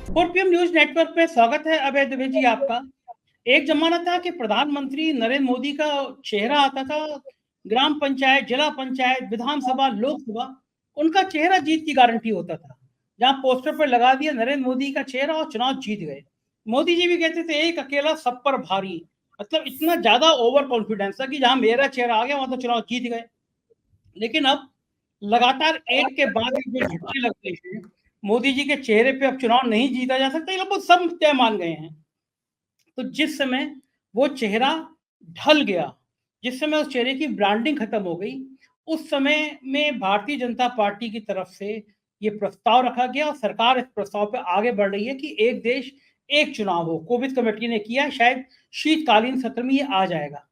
4PM news network पे स्वागत है अभय दुबे जी आपका। एक जमाना था कि प्रधानमंत्री नरेंद्र मोदी का चेहरा आता था, ग्राम पंचायत, जिला पंचायत, विधानसभा, लोकसभा, उनका चेहरा जीत की गारंटी होता था। जहां पोस्टर पर लगा दिया नरेंद्र मोदी का चेहरा और चुनाव जीत गए। मोदी जी भी कहते थे एक अकेला सब पर भारी, मतलब इतना ज्यादा ओवर कॉन्फिडेंस था कि जहां मेरा चेहरा आ गया वहां तो चुनाव जीत गए। लेकिन अब लगातार एक के बाद एक जो झटके लग रहे हैं, मोदी जी के चेहरे पे अब चुनाव नहीं जीता जा सकता, ये लगभग सब तय मान गए हैं। तो जिस समय वो चेहरा ढल गया, जिस समय उस चेहरे की ब्रांडिंग खत्म हो गई, उस समय में भारतीय जनता पार्टी की तरफ से ये प्रस्ताव रखा गया और सरकार इस प्रस्ताव पे आगे बढ़ रही है कि एक देश एक चुनाव हो। कोविड कमेटी ने किया है, शायद शीतकालीन सत्र में ये आ जाएगा।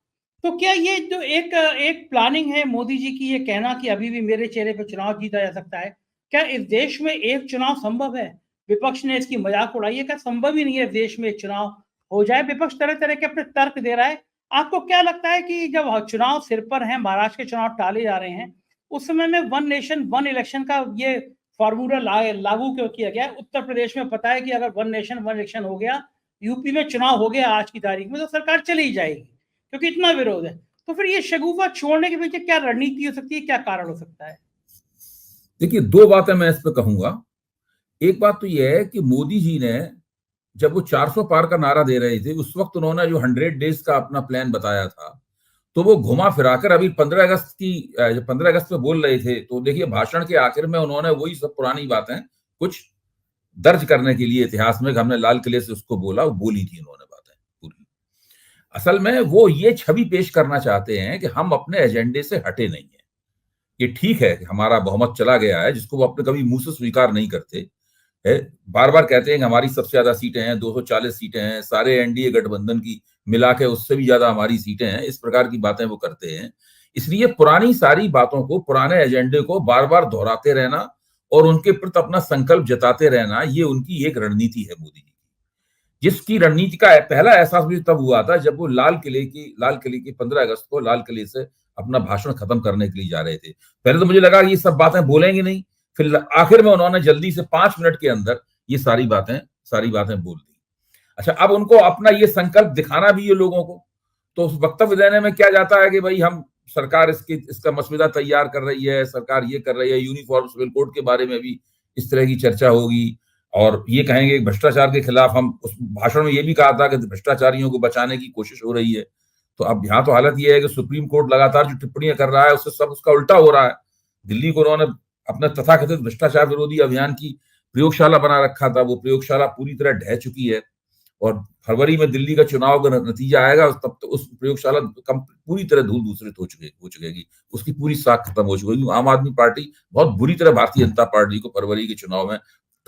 तो क्या ये जो एक एक प्लानिंग है मोदी जी की, ये कहना कि अभी भी मेरे चेहरे पर चुनाव जीता जा सकता है, क्या इस देश में एक चुनाव संभव है? विपक्ष ने इसकी मजाक उड़ाई है, क्या संभव ही नहीं है देश में एक चुनाव हो जाए? विपक्ष तरह तरह के अपने तर्क दे रहा है। आपको क्या लगता है कि जब चुनाव सिर पर है, महाराष्ट्र के चुनाव टाले जा रहे हैं, उस समय में वन नेशन वन इलेक्शन का ये फॉर्मूला लागू क्यों किया गया? उत्तर प्रदेश में पता है कि अगर वन नेशन वन इलेक्शन हो गया, यूपी में चुनाव हो गया आज की तारीख में, तो सरकार चली ही जाएगी क्योंकि इतना विरोध है। तो फिर ये शगुफा छोड़ने के पीछे क्या रणनीति हो सकती है, क्या कारण हो सकता है? देखिए, दो बातें मैं इस पर कहूंगा। एक बात तो यह है कि मोदी जी ने जब वो 400 पार का नारा दे रहे थे, उस वक्त उन्होंने जो 100 डेज का अपना प्लान बताया था, तो वो घुमा फिराकर अभी 15 अगस्त पे बोल रहे थे। तो देखिए, भाषण के आखिर में उन्होंने वही सब पुरानी बातें कुछ दर्ज करने के लिए इतिहास में, हमने लाल किले से उसको बोला, वो बोली थी उन्होंने बातें पूरी। असल में वो ये छवि पेश करना चाहते हैं कि हम अपने एजेंडे से हटे नहीं है। ये ठीक है कि हमारा बहुमत चला गया है, जिसको वो अपने कभी मुंह से स्वीकार नहीं करते है। बार बार कहते हैं कि हमारी सबसे ज्यादा सीटें हैं, 240 सीटें हैं, सारे एनडीए गठबंधन की मिला के उससे भी ज्यादा हमारी सीटें हैं, इस प्रकार की बातें वो करते हैं। इसलिए पुरानी सारी बातों को, पुराने एजेंडे को बार बार दोहराते रहना और उनके प्रति अपना संकल्प जताते रहना, ये उनकी एक रणनीति है मोदी जी की। जिसकी रणनीति का पहला एहसास मुझे तब हुआ था जब वो लाल किले की 15 अगस्त को लाल किले से अपना भाषण खत्म करने के लिए जा रहे थे। पहले तो मुझे लगा ये सब बातें बोलेंगे नहीं, फिर आखिर में उन्होंने जल्दी से 5 मिनट के अंदर ये सारी बातें बोल दी। अच्छा, अब उनको अपना ये संकल्प दिखाना भी है लोगों को, तो उस वक्तव्य देने में क्या जाता है कि भाई हम सरकार इसका मसविदा तैयार कर रही है, सरकार ये कर रही है, यूनिफॉर्म सिविल कोड के बारे में भी इस तरह की चर्चा होगी, और ये कहेंगे भ्रष्टाचार के खिलाफ, हम उस भाषण में ये भी कहा था कि भ्रष्टाचारियों को बचाने की कोशिश हो रही है। तो अब यहाँ तो हालत यह है कि सुप्रीम कोर्ट लगातार जो टिप्पणियां कर रहा है उससे सब उसका उल्टा हो रहा है। दिल्ली को उन्होंने अपने तथाकथित भ्रष्टाचार विरोधी अभियान की प्रयोगशाला बना रखा था, वो प्रयोगशाला पूरी तरह ढह चुकी है, और फरवरी में दिल्ली का चुनाव का नतीजा आएगा तब तो उस प्रयोगशाला पूरी तरह धूल दूसरित हो चुकेगी, उसकी पूरी साख खत्म हो चुकेगी। आम आदमी पार्टी बहुत बुरी तरह भारतीय जनता पार्टी को फरवरी के चुनाव में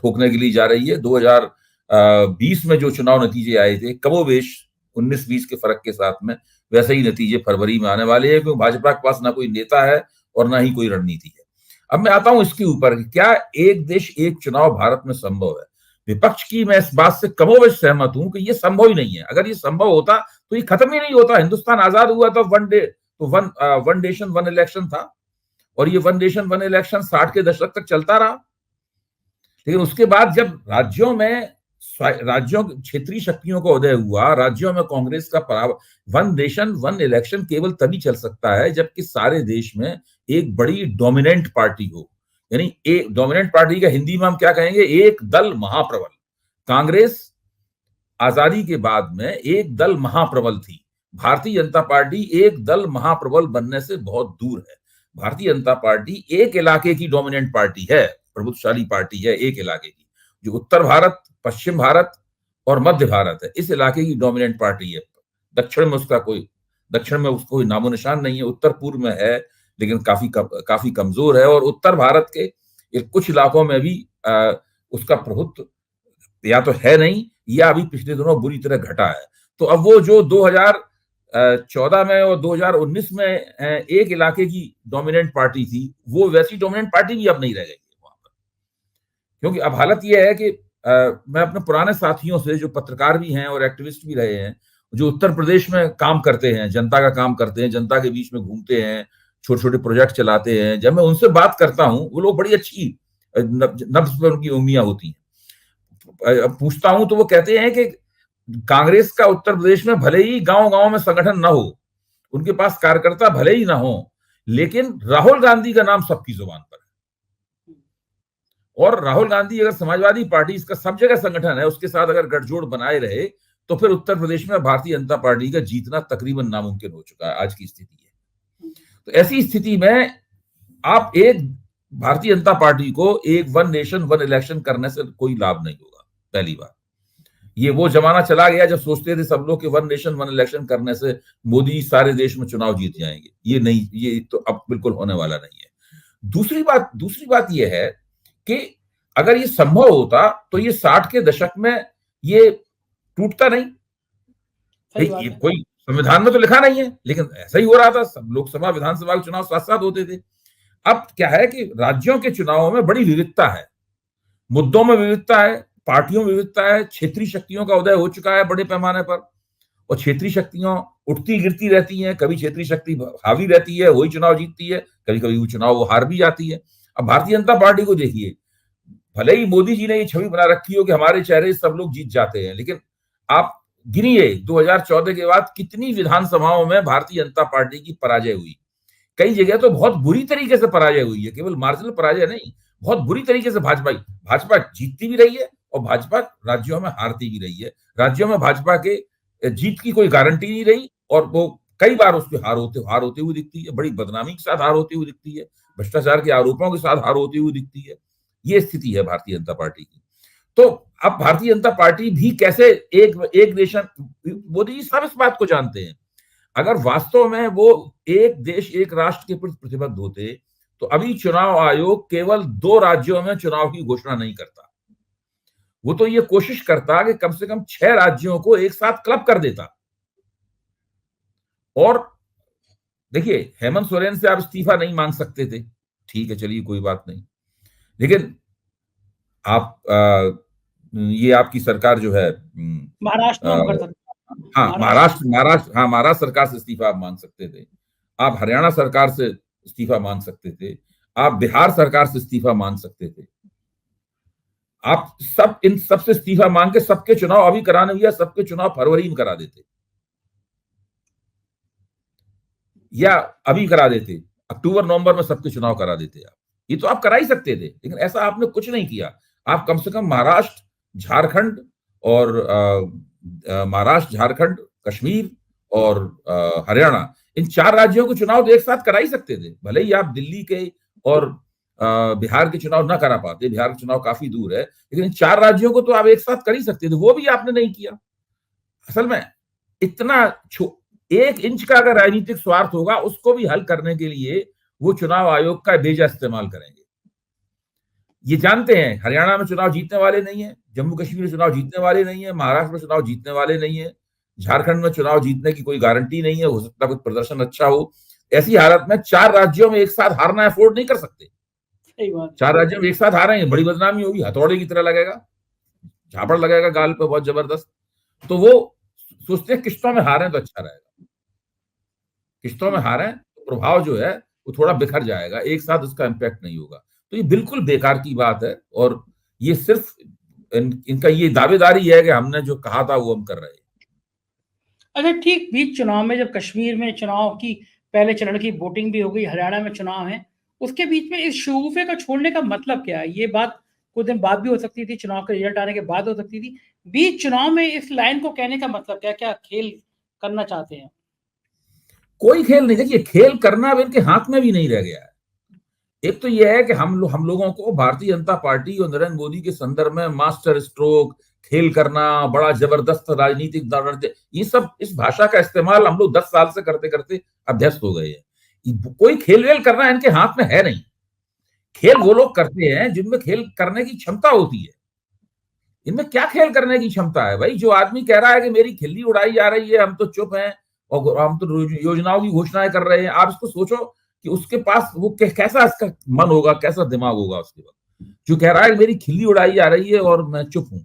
ठोकने के लिए जा रही है। 2020 में जो चुनाव नतीजे आए थे, कमोबेश 19-20 के फर्क के साथ में, वैसे ही नतीजे फरवरी में आने वाले हैं, क्योंकि भाजपा के पास ना कोई नेता है और ना ही कोई रणनीति है। अब मैं आता हूं इसके ऊपर, क्या एक देश एक चुनाव भारत में संभव है? विपक्ष की मैं इस बात से कमोबेश सहमत हूं कि ये संभव ही नहीं है। अगर ये संभव होता तो ये खत्म ही नहीं होता। हिंदुस्तान आजाद हुआ था वन नेशन वन इलेक्शन था, और ये वन नेशन वन इलेक्शन 60 के दशक तक चलता रहा। लेकिन उसके बाद जब राज्यों क्षेत्रीय शक्तियों का उदय हुआ, राज्यों में कांग्रेस का पराभव, वन नेशन वन इलेक्शन केवल तभी चल सकता है जबकि सारे देश में एक बड़ी डोमिनेंट पार्टी हो। यानी एक डोमिनेंट पार्टी का हिंदी में हम क्या कहेंगे? एक दल महाप्रबल। कांग्रेस आजादी के बाद में एक दल महाप्रबल थी। भारतीय जनता पार्टी एक दल महाप्रबल बनने से बहुत दूर है। भारतीय जनता पार्टी एक इलाके की डोमिनेंट पार्टी है, प्रभुत्वशाली पार्टी है एक इलाके की, जो उत्तर भारत, पश्चिम भारत और मध्य भारत है, इस इलाके की डोमिनेंट पार्टी है। दक्षिण में उसका कोई नामो निशान नहीं है। उत्तर पूर्व में है लेकिन काफी कमजोर है, और उत्तर भारत के कुछ इलाकों में भी उसका प्रभुत्व या तो है नहीं, या अभी पिछले दिनों बुरी तरह घटा है। तो अब वो जो 2014 में और 2019 में एक इलाके की डोमिनेंट पार्टी थी, वो वैसी डोमिनेंट पार्टी भी अब नहीं रह गई है वहां पर। क्योंकि अब हालत यह है कि मैं अपने पुराने साथियों से, जो पत्रकार भी हैं और एक्टिविस्ट भी रहे हैं, जो उत्तर प्रदेश में काम करते हैं, जनता का काम करते हैं, जनता के बीच में घूमते हैं, छोटे छोटे प्रोजेक्ट चलाते हैं, जब मैं उनसे बात करता हूं, वो लोग बड़ी अच्छी नब्ज पर उनकी उंगलियां होती हैं। पूछता हूं तो वो कहते हैं कि कांग्रेस का उत्तर प्रदेश में भले ही गांव गांव में संगठन ना हो, उनके पास कार्यकर्ता भले ही ना हो, लेकिन राहुल गांधी का नाम सबकी जुबान पर है। और राहुल गांधी अगर समाजवादी पार्टी, इसका सब जगह संगठन है, उसके साथ अगर गठजोड़ बनाए रहे तो फिर उत्तर प्रदेश में भारतीय जनता पार्टी का जीतना तकरीबन नामुमकिन हो चुका है। आज की स्थिति है। तो ऐसी स्थिति में आप एक भारतीय जनता पार्टी को एक वन नेशन वन इलेक्शन करने से कोई लाभ नहीं होगा। पहली बात, ये वो जमाना चला गया जब सोचते थे सब लोग कि वन नेशन वन इलेक्शन करने से मोदी सारे देश में चुनाव जीत जाएंगे। ये नहीं, ये तो अब बिल्कुल होने वाला नहीं है। दूसरी बात यह है कि अगर ये संभव होता तो ये 60 के दशक में ये टूटता नहीं। ये कोई संविधान में तो लिखा नहीं है, लेकिन ऐसा ही हो रहा था। सब लोकसभा विधानसभा के चुनाव साथ साथ होते थे। अब क्या है कि राज्यों के चुनावों में बड़ी विविधता है, मुद्दों में विविधता है, पार्टियों में विविधता है, क्षेत्रीय शक्तियों का उदय हो चुका है बड़े पैमाने पर, और क्षेत्रीय शक्तियां उठती गिरती रहती हैं। कभी क्षेत्रीय शक्ति हावी रहती है, वही चुनाव जीतती है, कभी कभी वो चुनाव वो हार भी जाती है। अब भारतीय जनता पार्टी को देखिए, भले ही मोदी जी ने ये छवि बना रखी हो कि हमारे चेहरे सब लोग जीत जाते हैं, लेकिन आप गिनिए 2014 के बाद कितनी विधानसभाओं में भारतीय जनता पार्टी की पराजय हुई। कई जगह तो बहुत बुरी तरीके से पराजय हुई है, केवल मार्जिनल पराजय नहीं, बहुत बुरी तरीके से भाजपा जीतती भी रही है और भाजपा राज्यों में हारती भी रही है। राज्यों में भाजपा के जीत की कोई गारंटी नहीं रही और वो कई बार उसकी हार होते हुए दिखती है, बड़ी बदनामी के साथ हार होती हुई दिखती है, भ्रष्टाचार के आरोपों के साथ हार होती हुई दिखती है। ये स्थिति है भारतीय जनता पार्टी की। तो अब भारतीय जनता पार्टी भी कैसे एक नेशन, मोदी जी सब इस बात को जानते हैं। अगर वास्तव में वो एक देश एक राष्ट्र के प्रति प्रतिबद्ध होते तो अभी चुनाव आयोग केवल 2 राज्यों में चुनाव की घोषणा नहीं करता, वो तो ये कोशिश करता कि कम से कम 6 राज्यों को एक साथ क्लब कर देता। और देखिए, हेमंत सोरेन से आप इस्तीफा नहीं मांग सकते थे, ठीक है, चलिए कोई बात नहीं, लेकिन आप ये आपकी सरकार जो है महाराष्ट्र में कर सकते, हाँ महाराष्ट्र सरकार से इस्तीफा आप मांग सकते थे, आप हरियाणा सरकार से इस्तीफा मांग सकते थे, आप बिहार सरकार से इस्तीफा मांग सकते थे। आप इन सबसे इस्तीफा मांग के सबके चुनाव अभी कराने हुए, सबके चुनाव फरवरी में करा देते या अभी करा देते, अक्टूबर नवंबर में सबके चुनाव करा देते आप। ये तो आप करा ही सकते थे, लेकिन ऐसा आपने कुछ नहीं किया। आप कम से कम महाराष्ट्र, झारखंड और महाराष्ट्र, झारखंड, कश्मीर और हरियाणा, इन 4 राज्यों के चुनाव तो एक साथ करा ही सकते थे। भले ही आप दिल्ली के और बिहार के चुनाव ना करा पाते, बिहार के चुनाव काफी दूर है, लेकिन इन 4 राज्यों को तो आप एक साथ कर ही सकते थे, वो भी आपने नहीं किया। असल में इतना 1 इंच का अगर राजनीतिक स्वार्थ होगा, उसको भी हल करने के लिए वो चुनाव आयोग का बेजा इस्तेमाल करेंगे। ये जानते हैं हरियाणा में चुनाव जीतने वाले नहीं है, जम्मू कश्मीर में चुनाव जीतने वाले नहीं है, महाराष्ट्र में चुनाव जीतने वाले नहीं है, झारखंड में चुनाव जीतने की कोई गारंटी नहीं है, हो सकता है कुछ प्रदर्शन अच्छा हो। ऐसी हालत में 4 राज्यों में एक साथ हारना अफोर्ड नहीं कर सकते। 4 राज्यों में एक साथ हारेंगे, बड़ी बदनामी होगी, हथौड़े की तरह लगेगा, झापड़ लगेगा गाल पे बहुत जबरदस्त। तो वो सोचते हैं किश्तों में हारें तो अच्छा रहेगा, किश्तों में हारें तो प्रभाव जो है वो थोड़ा बिखर जाएगा, एक साथ उसका इम्पैक्ट नहीं होगा। तो ये बिल्कुल बेकार की बात है और ये सिर्फ इनका ये दावेदारी है कि हमने जो कहा था वो हम कर रहे हैं। अच्छा, ठीक बीच चुनाव में जब कश्मीर में चुनाव की पहले चरण की वोटिंग भी हो गई, हरियाणा में चुनाव है, उसके बीच में इस शगुफे को छोड़ने का मतलब क्या है? ये बात कुछ दिन बाद भी हो सकती थी, चुनाव का रिजल्ट आने के बाद हो सकती थी। बीच चुनाव में इस लाइन को कहने का मतलब क्या? क्या खेल करना चाहते हैं? कोई खेल नहीं, देखिए खेल करना अब इनके हाथ में भी नहीं रह गया है। एक तो यह है कि हम लोगों को भारतीय जनता पार्टी और नरेंद्र मोदी के संदर्भ में मास्टर स्ट्रोक, खेल करना, बड़ा जबरदस्त राजनीतिक, ये सब इस भाषा का इस्तेमाल हम लोग 10 साल से करते करते अभ्यस्त हो गए हैं। कोई खेल वेल करना इनके हाथ में है नहीं। खेल वो लोग करते हैं जिनमें खेल करने की क्षमता होती है। इनमें क्या खेल करने की क्षमता है भाई? जो आदमी कह रहा है कि मेरी खिल्ली उड़ाई जा रही है, हम तो चुप हैं और हम तो योजनाओं की घोषणाएं कर रहे हैं, आप इसको सोचो कि उसके पास वो कैसा इसका मन होगा, कैसा दिमाग होगा उसके बाद, जो कह रहा है मेरी खिल्ली उड़ाई जा रही है और मैं चुप हूं।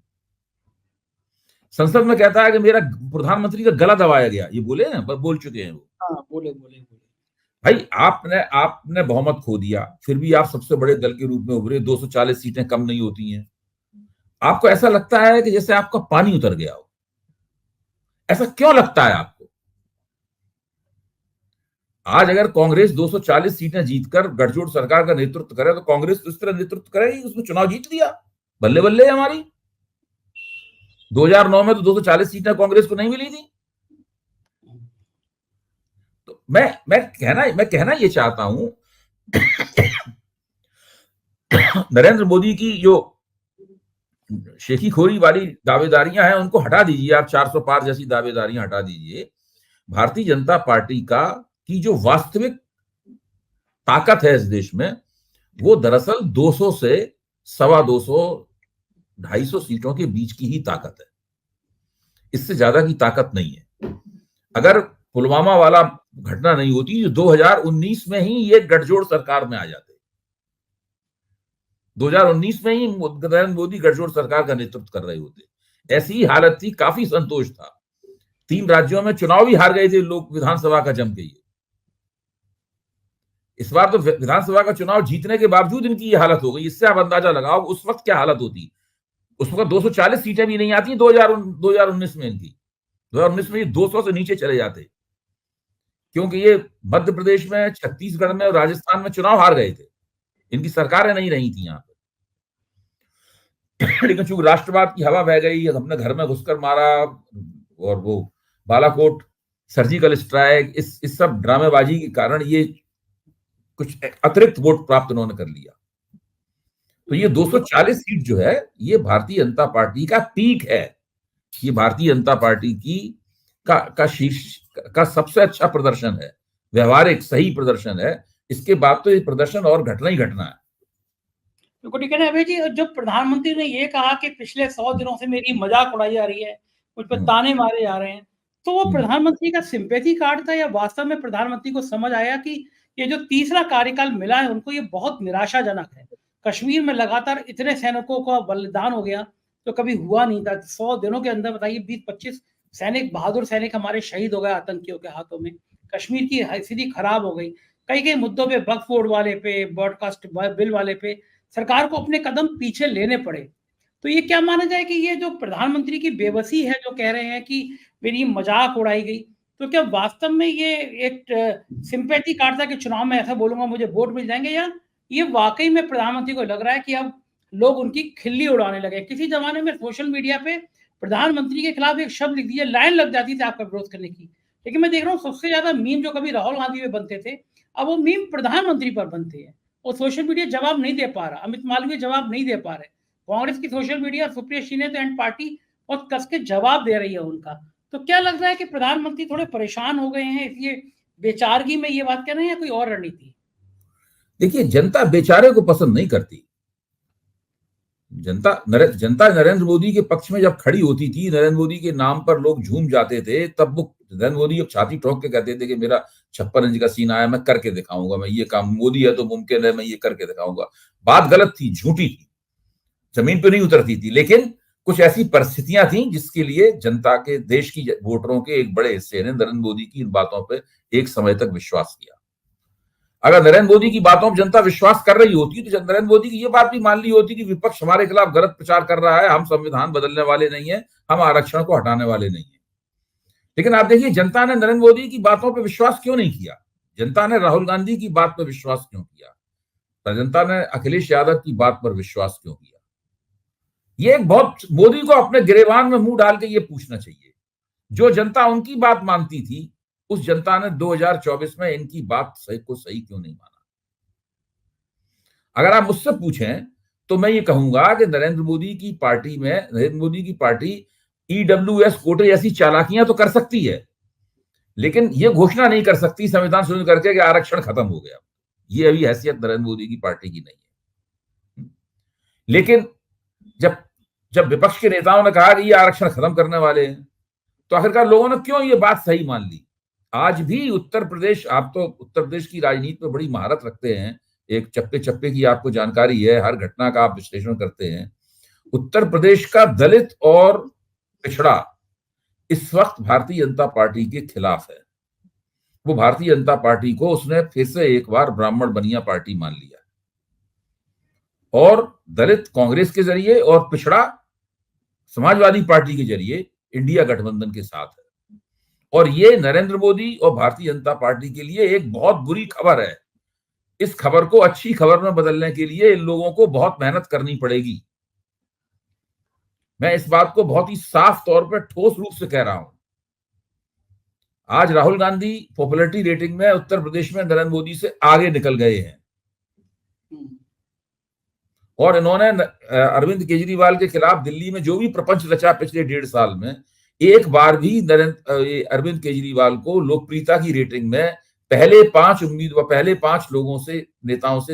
संसद में कहता है कि मेरा प्रधानमंत्री का गला दबाया गया, ये बोले हैं, बोल चुके हैं वो। हाँ, बोले। भाई आपने बहुमत खो दिया, फिर भी आप सबसे बड़े दल के रूप में उभरे, 240 सीटें कम नहीं होती हैं। आपको ऐसा लगता है कि जैसे आपका पानी उतर गया हो। ऐसा क्यों लगता है आपको? आज अगर कांग्रेस 240 सीटें जीतकर गठजोड़ सरकार का नेतृत्व करे तो कांग्रेस तो इस तरह नेतृत्व करेगी, उसने चुनाव जीत लिया, बल्ले बल्ले हमारी। 2009 में तो 240 सीटें कांग्रेस को नहीं मिली थी। तो मैं कहना ये चाहता हूं नरेंद्र मोदी की जो शेखी खोरी वाली दावेदारियां हैं उनको हटा दीजिए, आप 400 पार जैसी दावेदारियां हटा दीजिए। भारतीय जनता पार्टी की जो वास्तविक ताकत है इस देश में, वो दरअसल 200 से 250 250 सीटों के बीच की ही ताकत है, इससे ज्यादा की ताकत नहीं है। अगर पुलवामा वाला घटना नहीं होती जो 2019 में ही ये गठजोड़ सरकार में आ जाते, 2019 में ही नरेंद्र मोदी गठजोड़ सरकार का नेतृत्व कर रहे होते। ऐसी ही हालत थी, काफी संतोष था। 3 राज्यों में चुनाव भी हार गए थे लोग विधानसभा का जम के। इस बार तो विधानसभा का चुनाव जीतने के बावजूद इनकी ये हालत हो गई। इससे आप अंदाजा लगाओ उस वक्त क्या हालत होती। उस वक्त 240 सीटें भी नहीं आती 2019 में इनकी। 2019 में ये 200 से नीचे चले जाते, क्योंकि ये मध्य प्रदेश में, छत्तीसगढ़ में और राजस्थान में चुनाव हार गए थे, इनकी सरकारें नहीं रही थी यहाँ पे। लेकिन चूंकि राष्ट्रवाद की हवा बह गई, हमने घर में घुसकर मारा और वो बालाकोट सर्जिकल स्ट्राइक, इस सब ड्रामेबाजी के कारण ये कुछ अतिरिक्त वोट प्राप्त उन्होंने कर लिया। तो ये 240 सीट जो है ये भारतीय जनता पार्टी का पीक है। ये भारतीय जनता पार्टी का शीर्ष का सबसे अच्छा प्रदर्शन है, व्यवहारिक सही प्रदर्शन है। इसके बाद तो ये प्रदर्शन और घटना ही घटना है। बिल्कुल ठीक है ना अभय जी। जब प्रधानमंत्री ने ये कहा कि पिछले 100 दिनों से मेरी मजाक उड़ाई जा रही है, मुझ पर ताने मारे जा रहे हैं, तो वो प्रधानमंत्री का सिंपैथी कार्ड था या वास्तव में प्रधानमंत्री को समझ आया कि ये जो तीसरा कार्यकाल मिला है उनको ये बहुत निराशाजनक है। कश्मीर में लगातार इतने सैनिकों का बलिदान हो गया तो कभी हुआ नहीं था। 100 दिनों के अंदर बताइए 20-25 सैनिक, बहादुर सैनिक हमारे शहीद हो गए आतंकियों के हाथों में। कश्मीर की स्थिति खराब हो गई। कई मुद्दों पे, वक्फ बोर्ड वाले पे, ब्रॉडकास्ट बिल वाले पे सरकार को अपने कदम पीछे लेने पड़े। तो ये क्या माना जाए कि ये जो प्रधानमंत्री की बेबसी है, जो कह रहे हैं कि मेरी मजाक उड़ाई गई, तो क्या वास्तव में ये एक सिंपैथी कार्ड था कि चुनाव में ऐसा बोलूंगा मुझे वोट मिल जाएंगे, या ये वाकई में प्रधानमंत्री को लग रहा है कि अब लोग उनकी खिल्ली उड़ाने लगे? किसी जमाने में सोशल मीडिया पे प्रधानमंत्री के खिलाफ एक शब्द लिख दिया, लाइन लग जाती थी आपका विरोध करने की। लेकिन मैं देख रहा हूँ सबसे ज्यादा मीम जो कभी राहुल गांधी पे बनते थे, अब वो मीम प्रधानमंत्री पर बनते हैं और सोशल मीडिया जवाब नहीं दे पा रहा। अमित मालवीय जवाब नहीं दे पा रहे। कांग्रेस की सोशल मीडिया, सुप्रिया शीने तो एंड पार्टी बहुत कस के जवाब दे रही है उनका। तो क्या लग रहा है कि प्रधानमंत्री थोड़े परेशान हो गए हैं, इसलिए बेचारगी में ये बात कह रहे हैं, या कोई और रणनीति? देखिए, जनता बेचारे को पसंद नहीं करती। जनता नरेंद्र मोदी के पक्ष में जब खड़ी होती थी, नरेंद्र मोदी के नाम पर लोग झूम जाते थे, तब वो नरेंद्र मोदी अब छाती ठोक के कहते थे कि मेरा 56 इंच का सीना है, मैं करके दिखाऊंगा, मैं ये काम, मोदी है तो मुमकिन है, मैं ये करके दिखाऊंगा। बात गलत थी, झूठी थी, जमीन पे नहीं उतरती थी। लेकिन कुछ ऐसी परिस्थितियां थी जिसके लिए जनता के, देश की वोटरों के एक बड़े हिस्से ने नरेंद्र मोदी की इन बातों पर एक समय तक विश्वास किया। अगर नरेंद्र मोदी की बातों पर जनता विश्वास कर रही होती तो नरेंद्र मोदी की ये बात भी मान ली होती कि विपक्ष हमारे खिलाफ गलत प्रचार कर रहा है, हम संविधान बदलने वाले नहीं है, हम आरक्षण को हटाने वाले नहीं है। लेकिन आप देखिए, जनता ने नरेंद्र मोदी की बातों पर विश्वास क्यों नहीं किया? जनता ने राहुल गांधी की बात पर विश्वास क्यों किया? जनता ने अखिलेश यादव की बात पर विश्वास क्यों किया? ये एक बहुत, मोदी को अपने गिरेबान में मुंह डाल के ये पूछना चाहिए। जो जनता उनकी बात मानती थी, उस जनता ने 2024 में इनकी बात सही क्यों नहीं माना? अगर आप मुझसे पूछें तो मैं ये कहूंगा कि नरेंद्र मोदी की पार्टी ईडब्ल्यूएस कोटे जैसी चालाकियां तो कर सकती है, लेकिन ये घोषणा नहीं कर सकती संविधान शुरू करके कि आरक्षण खत्म हो गया। ये अभी हैसियत नरेंद्र मोदी की पार्टी की नहीं है। लेकिन जब विपक्ष के नेताओं ने कहा कि ये आरक्षण खत्म करने वाले हैं, तो आखिरकार लोगों ने क्यों ये बात सही मान ली? आज भी उत्तर प्रदेश, आप तो उत्तर प्रदेश की राजनीति में बड़ी महारत रखते हैं, एक चप्पे चप्पे की आपको जानकारी है, हर घटना का आप विश्लेषण करते हैं। उत्तर प्रदेश का दलित और पिछड़ा इस वक्त भारतीय जनता पार्टी के खिलाफ है। वो भारतीय जनता पार्टी को उसने फिर से एक बार ब्राह्मण बनिया पार्टी मान लिया, और दलित कांग्रेस के जरिए और पिछड़ा समाजवादी पार्टी के जरिए इंडिया गठबंधन के साथ है। और ये नरेंद्र मोदी और भारतीय जनता पार्टी के लिए एक बहुत बुरी खबर है। इस खबर को अच्छी खबर में बदलने के लिए इन लोगों को बहुत मेहनत करनी पड़ेगी। मैं इस बात को बहुत ही साफ तौर पर ठोस रूप से कह रहा हूं। आज राहुल गांधी पॉपुलैरिटी रेटिंग में उत्तर प्रदेश में नरेंद्र मोदी से आगे निकल गए हैं और इन्होंने अरविंद केजरीवाल के खिलाफ दिल्ली में जो भी प्रपंच रचा पिछले 1.5 साल में, एक बार भी अरविंद केजरीवाल को लोकप्रियता की रेटिंग में पहले 5 लोगों से, नेताओं से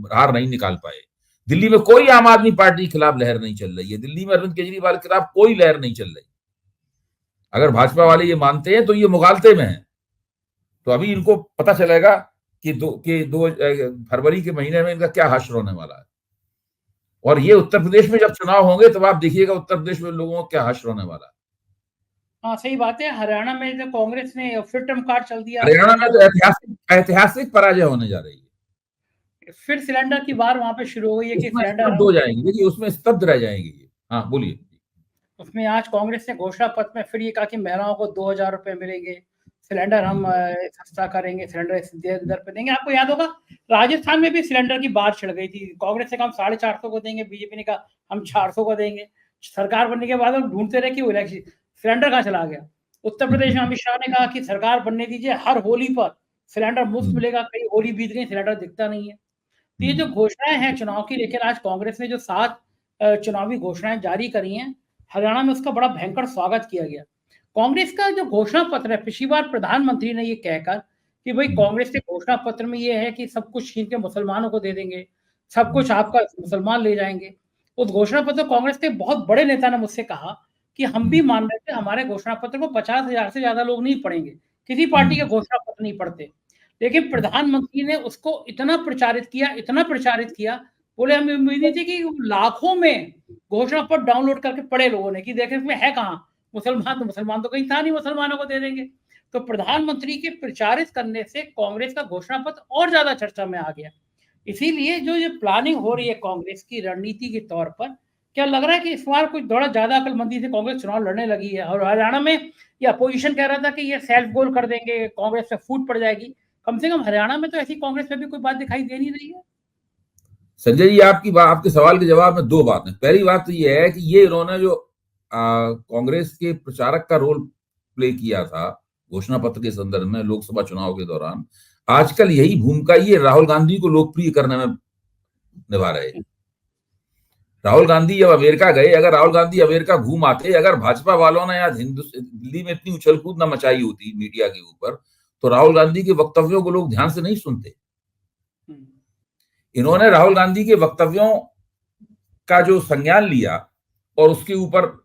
हार नहीं निकाल पाए। दिल्ली में कोई आम आदमी पार्टी के खिलाफ लहर नहीं चल रही है। दिल्ली में अरविंद केजरीवाल के खिलाफ कोई लहर नहीं चल रही। अगर भाजपा वाले ये मानते हैं तो ये मुगालते में हैं। तो अभी इनको पता चलेगा कि दो फरवरी के महीने में इनका क्या हश्र होने वाला है। और ये उत्तर प्रदेश में जब चुनाव होंगे तब आप देखिएगा उत्तर प्रदेश में लोगों को क्या हश्र होने वाला है। हाँ, सही बात है। हरियाणा में जो कांग्रेस ने फिर टर्म कार्ड चल दिया, हरियाणा में तो ऐतिहासिक पराजय होने जा रही है। फिर सिलेंडर की बार वहां पे शुरू हो गई है कि सिलेंडर हो जाएंगे। देखिए उसमें स्तब्ध रह जाएंगे। हाँ बोलिए। उसमें आज कांग्रेस ने घोषणा पत्र में फिर ये कहा कि महिलाओं को 2,000 रुपए मिलेंगे, सिलेंडर हम सस्ता करेंगे, सिलेंडर इस दर पे देंगे। आपको याद होगा राजस्थान में भी सिलेंडर की बात छिड़ गई थी। कांग्रेस ने कहा हम 450 को देंगे, बीजेपी ने कहा हम 400 को देंगे। सरकार बनने के बाद हम ढूंढते रहे कि वो इलेक्शन सिलेंडर कहाँ चला गया। उत्तर प्रदेश में अमित शाह ने कहा कि सरकार बनने दीजिए, हर होली पर सिलेंडर मुफ्त मिलेगा। कई होली बीत गई, सिलेंडर दिखता नहीं है। तो ये जो घोषणाएं हैं चुनाव की, लेकिन आज कांग्रेस ने जो 7 चुनावी घोषणाएं जारी करी हैं, हरियाणा में उसका बड़ा भयंकर स्वागत किया गया। कांग्रेस का जो घोषणा पत्र है, पिछली बार प्रधानमंत्री ने ये कहकर कि भाई कांग्रेस के घोषणा पत्र में ये है कि सब कुछ छीन के मुसलमानों को दे देंगे, सब कुछ आपका मुसलमान ले जाएंगे। उस घोषणा पत्र कांग्रेस के बहुत बड़े नेता ने मुझसे कहा कि हम भी मान रहे थे हमारे घोषणा पत्र को 50,000 से ज्यादा लोग नहीं पढ़ेंगे, किसी पार्टी के घोषणा पत्र नहीं पढ़ते। लेकिन प्रधानमंत्री ने उसको इतना प्रचारित किया, बोले हमें उम्मीद नहीं थी कि लाखों में घोषणा पत्र डाउनलोड करके पढ़े लोगों ने कि देखें इसमें है कहाँ मुसलमान तो कहीं था नहीं, मुसलमानों को दे देंगे। तो प्रधानमंत्री के प्रचारित करने से कांग्रेस का घोषणा पत्र और ज्यादा चर्चा में आ गया। इसीलिए जो ये प्लानिंग हो रही है कांग्रेस की रणनीति के तौर पर, क्या लग रहा है कि इस बार कुछ थोड़ा ज्यादा अकलमंदी से कांग्रेस चुनाव लड़ने लगी है। और हरियाणा में ये अपोजिशन कह रहा था कि ये सेल्फ गोल कर देंगे, कांग्रेस पे फूट पड़ जाएगी। कम से कम हरियाणा में तो ऐसी कांग्रेस में भी कोई बात दिखाई दे नहीं रही है। संजय जी, आपके सवाल के जवाब में 2 बातें। पहली बात तो ये है कि ये इन्होंने जो कांग्रेस के प्रचारक का रोल प्ले किया था घोषणा पत्र के संदर्भ में लोकसभा चुनाव के दौरान, आजकल यही भूमिका ये राहुल गांधी को लोकप्रिय करने में निभा रहे हैं। राहुल गांधी जब अमेरिका गए, अगर राहुल गांधी अमेरिका घूम आते, अगर भाजपा वालों ने या दिल्ली में इतनी उछल कूद न मचाई होती मीडिया के ऊपर, तो राहुल गांधी के वक्तव्यों को लोग ध्यान से नहीं सुनते। इन्होंने राहुल गांधी के वक्तव्यों का जो संज्ञान लिया और उसके ऊपर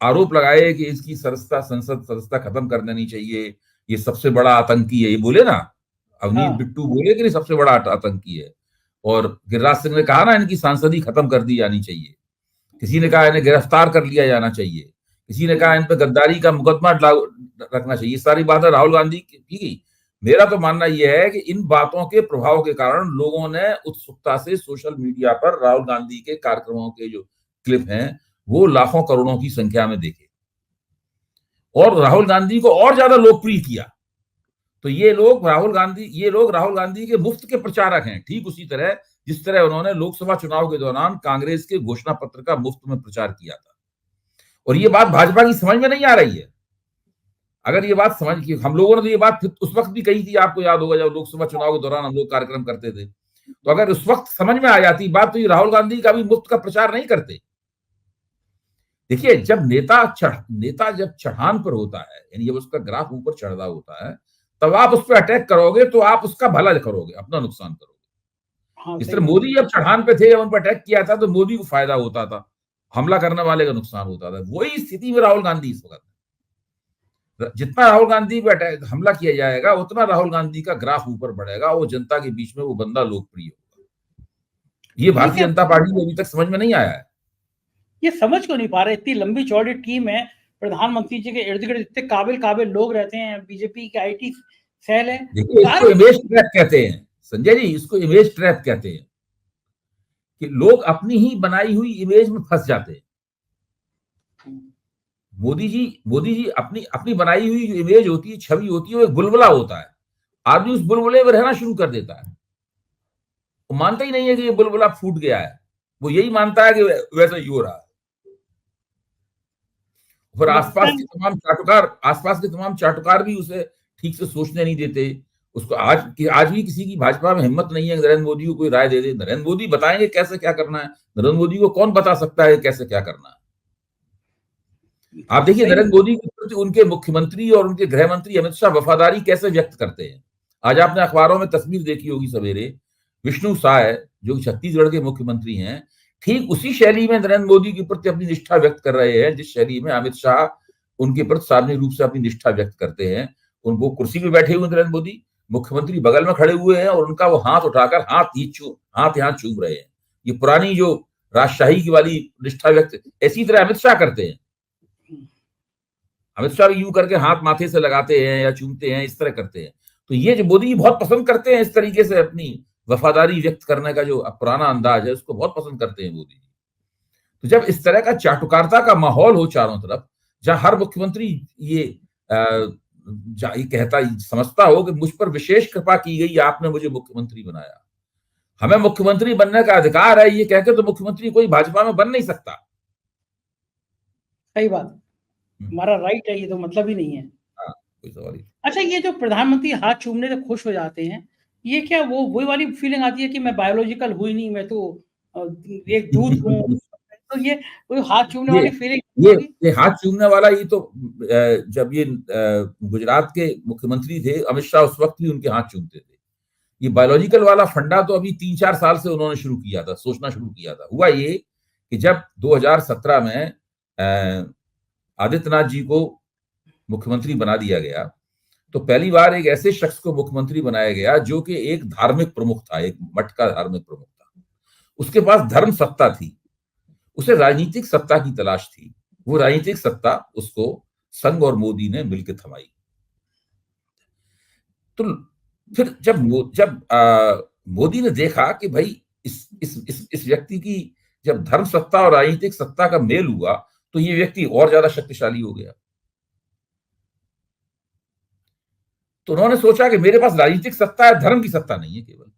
आरोप लगाए कि इसकी संसद सदस्यता खत्म कर देनी चाहिए, ये सबसे बड़ा आतंकी है। ये बोले ना, अवनीत बिट्टू बोले कि सबसे बड़ा आतंकी है। और गिरिराज सिंह ने कहा ना इनकी सांसदी खत्म कर दी जानी चाहिए। किसी ने कहा इन्हें गिरफ्तार कर लिया जाना चाहिए, किसी ने कहा इन पर गद्दारी का मुकदमा रखना चाहिए। सारी बातें राहुल गांधी की। मेरा तो मानना यह है कि इन बातों के प्रभाव के कारण लोगों ने उत्सुकता से सोशल मीडिया पर राहुल गांधी के कार्यक्रमों के जो क्लिप हैं वो लाखों करोड़ों की संख्या में देखे और राहुल गांधी को और ज्यादा लोकप्रिय किया। तो ये लोग राहुल गांधी के मुफ्त के प्रचारक हैं। ठीक उसी तरह जिस तरह उन्होंने लोकसभा चुनाव के दौरान कांग्रेस के घोषणा पत्र का मुफ्त में प्रचार किया था। और ये बात भाजपा की समझ में नहीं आ रही है। अगर ये बात समझ की, हम लोगों ने तो ये बात उस वक्त भी कही थी, आपको याद होगा जब लोकसभा चुनाव के दौरान हम लोग कार्यक्रम करते थे, तो अगर उस वक्त समझ में आ जाती बात तो ये राहुल गांधी का भी मुफ्त का प्रचार नहीं करते। देखिए, जब नेता जब चढ़ान पर होता है, यानी जब उसका ग्राफ ऊपर चढ़ रहा होता है, तब आप उस पर अटैक करोगे तो आप उसका भला करोगे, अपना नुकसान करोगे। इस तरह मोदी जब चढ़ान पे थे, जब उन पर अटैक किया था तो मोदी को फायदा होता था, हमला करने वाले का नुकसान होता था। वही स्थिति में राहुल गांधी इस वक्त, जितना राहुल गांधी पे हमला किया जाएगा उतना राहुल गांधी का ग्राफ ऊपर बढ़ेगा, वो जनता के बीच में वो बंदा लोकप्रिय होगा। ये भारतीय जनता पार्टी को अभी तक समझ में नहीं आया है। ये समझ क्यों नहीं पा रहे? इतनी लंबी चौड़ी टीम है, प्रधानमंत्री जी के इर्द गिर्द इतने काबिल लोग रहते हैं, बीजेपी के IT सेल है। देखिए, इसको इमेज ट्रैप कहते हैं संजय जी, इसको इमेज ट्रैप कहते हैं कि लोग अपनी ही बनाई हुई इमेज में फंस जाते हैं। मोदी जी अपनी अपनी बनाई हुई जो इमेज होती है, छवि होती है, वो एक बुलबुला होता है। आदमी उस बुलबुले में रहना शुरू कर देता है। वो मानता ही नहीं है कि ये बुलबुला फूट गया है, वो यही मानता है कि वैसा ही हो रहा है। फिर आसपास के तमाम चाटुकार भी उसे ठीक से सोचने नहीं देते। उसको आज भी किसी की भाजपा में हिम्मत नहीं है नरेंद्र मोदी को कोई राय दे दे। नरेंद्र मोदी बताएंगे कैसे क्या करना है। नरेंद्र मोदी को कौन बता सकता है कैसे क्या करना है। आप देखिए नरेंद्र मोदी के प्रति उनके मुख्यमंत्री और उनके गृह मंत्री अमित शाह वफादारी कैसे व्यक्त करते हैं। आज आपने अखबारों में तस्वीर देखी होगी सवेरे, विष्णु साय जो छत्तीसगढ़ के मुख्यमंत्री हैं, ठीक उसी शैली में नरेंद्र मोदी के प्रति अपनी निष्ठा व्यक्त कर रहे हैं जिस शैली में अमित शाह उनके प्रति सार्वजनिक रूप से अपनी निष्ठा व्यक्त करते हैं। उनको कुर्सी पे बैठे हुए नरेंद्र मोदी, मुख्यमंत्री बगल में खड़े हुए हैं और उनका वो हाथ उठाकर हाथ यहाँ चूम रहे हैं। ये पुरानी जो राजशाही की वाली निष्ठा व्यक्त इसी तरह अमित शाह करते हैं। अमित शाह भी यूं करके हाथ माथे से लगाते हैं या चूमते हैं, इस तरह करते हैं। तो ये जो मोदी बहुत पसंद करते हैं इस तरीके से अपनी वफादारी व्यक्त करने का जो पुराना अंदाज है उसको बहुत पसंद करते हैं मोदी जी। तो जब इस तरह का चाटुकारिता का माहौल हो चारों तरफ, जहां हर मुख्यमंत्री ये कहता समझता हो कि मुझ पर विशेष कृपा की गई, आपने मुझे मुख्यमंत्री बनाया, हमें मुख्यमंत्री बनने का अधिकार है, ये कहकर तो मुख्यमंत्री कोई भाजपा में बन नहीं सकता। सही बात, हमारा राइट है, ये तो मतलब ही नहीं है। हाँ, कोई सवाल ही। अच्छा, ये जो प्रधानमंत्री हाथ चूमने से खुश हो जाते हैं, ये क्या वही वाली फीलिंग आती है कि मैं बायोलॉजिकल हुई नहीं, मैं तो एक दूध हूँ? तो ये हाथ चूमने वाली फीलिंग, ये हाथ चूमने वाला, ये तो जब ये गुजरात के मुख्यमंत्री थे अमित शाह, उस वक्त भी उनके हाथ चूमते थे। ये बायोलॉजिकल वाला फंडा तो अभी 3-4 साल से उन्होंने शुरू किया था, सोचना शुरू किया था। हुआ ये कि जब 2017 में आदित्यनाथ जी को मुख्यमंत्री बना दिया गया, तो पहली बार एक ऐसे शख्स को मुख्यमंत्री बनाया गया जो कि एक धार्मिक प्रमुख था, एक मठ का धार्मिक प्रमुख था। उसके पास धर्म सत्ता थी, उसे राजनीतिक सत्ता की तलाश थी। वो राजनीतिक सत्ता उसको संघ और मोदी ने मिलकर थमाई। तो फिर जब मोदी ने देखा कि भाई इस व्यक्ति की जब धर्म सत्ता और राजनीतिक सत्ता का मेल हुआ तो ये व्यक्ति और ज्यादा शक्तिशाली हो गया। तो उन्होंने सोचा कि मेरे पास राजनीतिक सत्ता है, धर्म की सत्ता नहीं है केवल।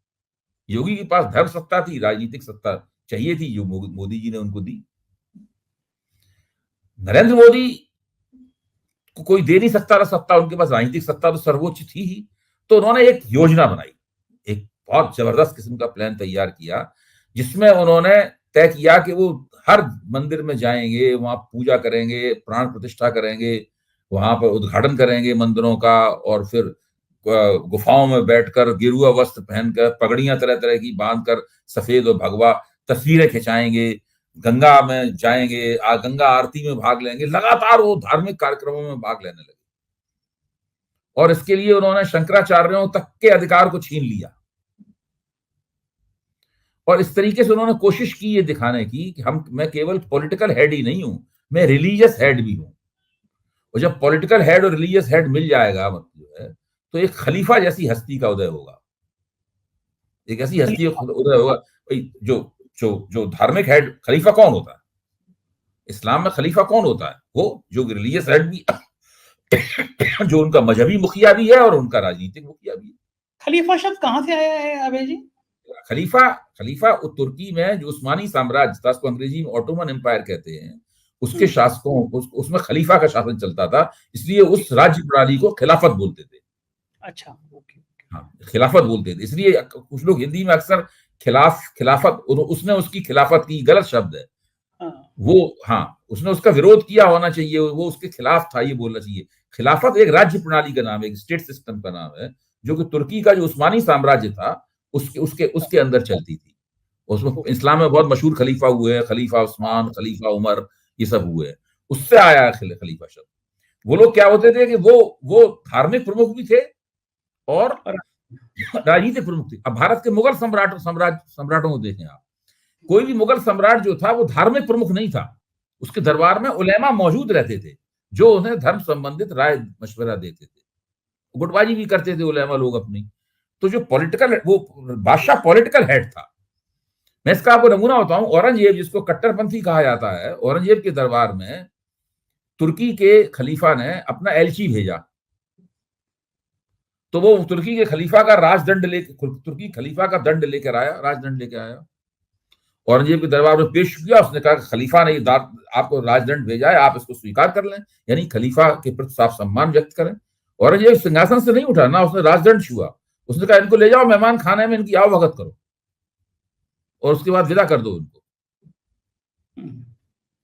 योगी के पास धर्म सत्ता थी, राजनीतिक सत्ता चाहिए थी, जो मोदी जी ने उनको दी। नरेंद्र मोदी को कोई दे नहीं सकता था सत्ता, उनके पास राजनीतिक सत्ता तो सर्वोच्च थी ही। तो उन्होंने एक योजना बनाई, एक बहुत जबरदस्त किस्म का प्लान तैयार किया, जिसमें उन्होंने तय किया कि वो हर मंदिर में जाएंगे, वहां पूजा करेंगे, प्राण प्रतिष्ठा करेंगे, वहां पर उद्घाटन करेंगे मंदिरों का, और फिर गुफाओं में बैठकर गेरुआ वस्त्र पहनकर, पगड़ियां तरह तरह की बांधकर, सफेद और भगवा तस्वीरें खिंचाएंगे, गंगा में जाएंगे, गंगा आरती में भाग लेंगे। लगातार वो धार्मिक कार्यक्रमों में भाग लेने लगे और इसके लिए उन्होंने शंकराचार्यों तक के अधिकार को छीन लिया। और इस तरीके से उन्होंने कोशिश की ये दिखाने की कि मैं केवल पॉलिटिकल हेड ही नहीं हूं, मैं रिलीजियस हेड भी हूं। और जब पॉलिटिकल हेड और रिलीजियस हेड मिल जाएगा मतलब है, तो एक खलीफा जैसी हस्ती का उदय होगा, एक ऐसी हस्ती उदय होगा। जो जो जो धार्मिक हेड, खलीफा कौन होता है इस्लाम में? खलीफा कौन होता है? वो जो रिलीजियस हेड भी जो उनका मजहबी मुखिया भी है और उनका राजनीतिक मुखिया भी है। खलीफा शब्द कहां से आया है अभय जी? खलीफा तुर्की में जो उस्मानी साम्राज्य था, उसको अंग्रेजी में ऑटोमन एम्पायर कहते हैं, उसके शासकों उसमें खलीफा का शासन चलता था, इसलिए उस राज्य प्रणाली को खिलाफत बोलते थे। अच्छा, ओके। हाँ, खिलाफत बोलते थे। इसलिए कुछ लोग हिंदी में अक्सर खिलाफत, उसने उसकी खिलाफत की, गलत शब्द है वो। हाँ, उसने उसका विरोध किया होना चाहिए, वो उसके खिलाफ था, ये बोलना चाहिए। खिलाफत एक राज्य प्रणाली का नाम है, एक स्टेट सिस्टम का नाम है, जो कि तुर्की का जो उस्मानी साम्राज्य था उसके अंदर चलती थी। उसमें इस्लाम में बहुत मशहूर खलीफा हुए हैं, खलीफा उस्मान, खलीफा उमर, ये सब हुए हैं, उससे आया खलीफा शब्द। वो लोग क्या होते थे कि वो धार्मिक प्रमुख भी थे और राजनीतिक प्रमुख थे। अब भारत के मुगल सम्राटों को देखें आप, कोई भी मुगल सम्राट जो था वो धार्मिक प्रमुख नहीं था। उसके दरबार में उलेमा मौजूद रहते थे जो उन्हें धर्म संबंधित राय मशवरा देते थे, गुटबाजी भी करते थे उलेमा लोग अपनी। तो जो पॉलिटिकल, वो बादशाह पॉलिटिकल हेड था। मैं इसका आपको नमूना बताऊं, औरंगजेब, जिसको कट्टरपंथी कहा जाता है, औरंगजेब के दरबार में तुर्की के खलीफा ने अपना एलची भेजा, तो वो तुर्की के खलीफा का तुर्की खलीफा का दंड लेकर आया, राजदंड लेकर आया, औरंगजेब के दरबार में पेश किया। उसने कहा खलीफा ने आपको राजदंड भेजा है, आप इसको स्वीकार कर लें, यानी खलीफा के प्रति साफ सम्मान व्यक्त करें। औरंगजेब सिंहासन से नहीं उठा, ना उसने राजदंड छुआ, उसने कहा इनको ले जाओ मेहमान खाने में, इनकी आओ भगत करो और उसके बाद विदा कर दो इनको।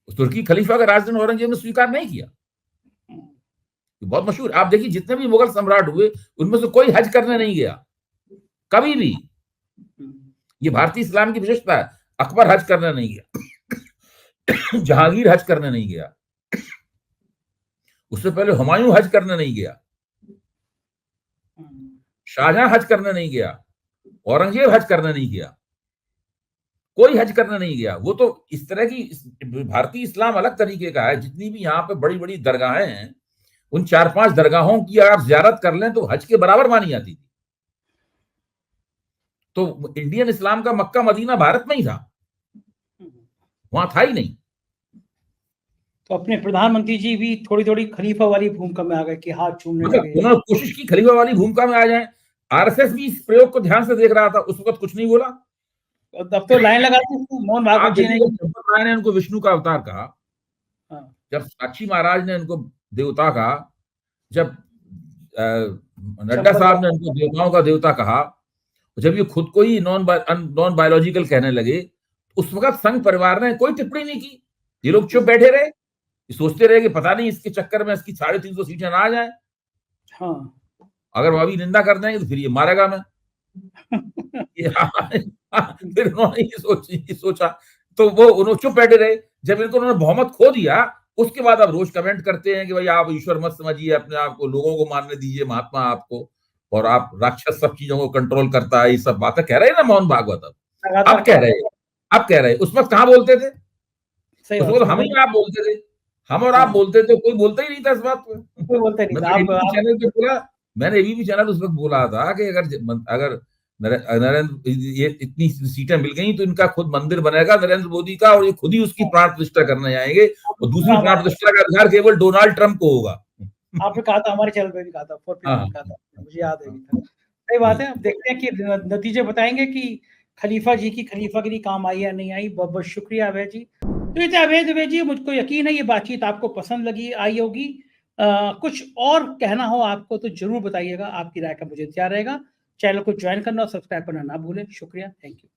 तुर्की खलीफा का राजदंड औरंगजेब ने स्वीकार नहीं किया। बहुत मशहूर, आप देखिए जितने भी मुगल सम्राट हुए उनमें से कोई हज करने नहीं गया कभी भी। ये भारतीय इस्लाम की विशेषता है। अकबर हज करने नहीं गया, जहांगीर हज करने नहीं गया, उससे पहले हुमायूं हज करने नहीं गया, शाहजहां हज करने नहीं गया, औरंगजेब हज करने नहीं गया, कोई हज करने नहीं गया। वो तो इस तरह की भारतीय इस्लाम अलग तरीके का है। जितनी भी यहाँ पे बड़ी बड़ी दरगाहें हैं, उन 4-5 दरगाहों की आप ज़ियारत कर लें तो हज के बराबर मानी जाती थी। तो इंडियन इस्लाम का मक्का मदीना भारत में ही था, वहां था ही नहीं। तो अपने प्रधानमंत्री जी भी थोड़ी थोड़ी खलीफा वाली भूमिका में आ गए कि हाथ चूमने लगे। उन्होंने कोशिश की खलीफा वाली भूमिका में आ जाए। आरएसएस भी इस प्रयोग को ध्यान से देख रहा था, उस वक्त कुछ नहीं बोला। अब तो लाइन लगा दी मोहन भागवत जी ने। राय ने उनको विष्णु का अवतार कहा, जब साक्षी महाराज ने उनको देवता कहा, जब नड्डा साहब ने उनको देवताओं का देवता कहा, जब ये खुद को ही नॉन बायोलॉजिकल कहने लगे, उस वक्त संघ परिवार ने कोई टिप्पणी नहीं की। ये लोग चुप बैठे रहे, सोचते रहे कि पता नहीं इसके चक्कर में इसकी 350 सीटें ना आ जाए। हाँ, अगर वो अभी निंदा कर देंगे तो फिर ये मारेगा मैं। फिर उन्होंने ये सोचा तो वो उन्होंने चुप बैठे रहे। जब इनको उन्होंने बहुमत खो दिया, उसके बाद अब रोज कमेंट करते हैं कि भाई आप ईश्वर मत समझिए अपने आप को, लोगों को मानने दीजिए महात्मा आपको, और आप राक्षस सब चीजों को कंट्रोल करता है। ये सब बातें कह रहे हैं ना मोहन भागवत। अब कह रहे उस वक्त कहाँ बोलते थे? उस वक्त हम ही आप बोलते थे, हम और आप बोलते थे, कोई बोलता ही नहीं था इस बात पे। कोई बोलता नहीं था। मैंने एबीपी चैनल उस वक्त बोला था कि अगर नरेंद्र ये इतनी सीटें मिल गई तो इनका खुद मंदिर बनेगा नरेंद्र मोदी का, और ये खुद ही उसकी प्राण प्रतिष्ठा करने जाएंगे, और दूसरी प्राण प्रतिष्ठा का अधिकार केवल डोनाल्ड ट्रंप को होगा। आपने कहा था, हमारे चैनल पे भी कहा था, कहा था, मुझे याद है। सही बात है। अब देखते हैं कि नतीजे बताएंगे कि खलीफा जी की खलीफागिरी काम आई या नहीं आई। बहुत बहुत शुक्रिया अभय जी। तो ये अभय दुबे जी, मुझको यकीन है ये बातचीत आपको पसंद लगी आई होगी। कुछ और कहना हो आपको तो जरूर बताइएगा, आपकी राय का मुझे इंतजार रहेगा। चैनल को ज्वाइन करना और सब्सक्राइब करना ना भूलें। शुक्रिया, थैंक यू।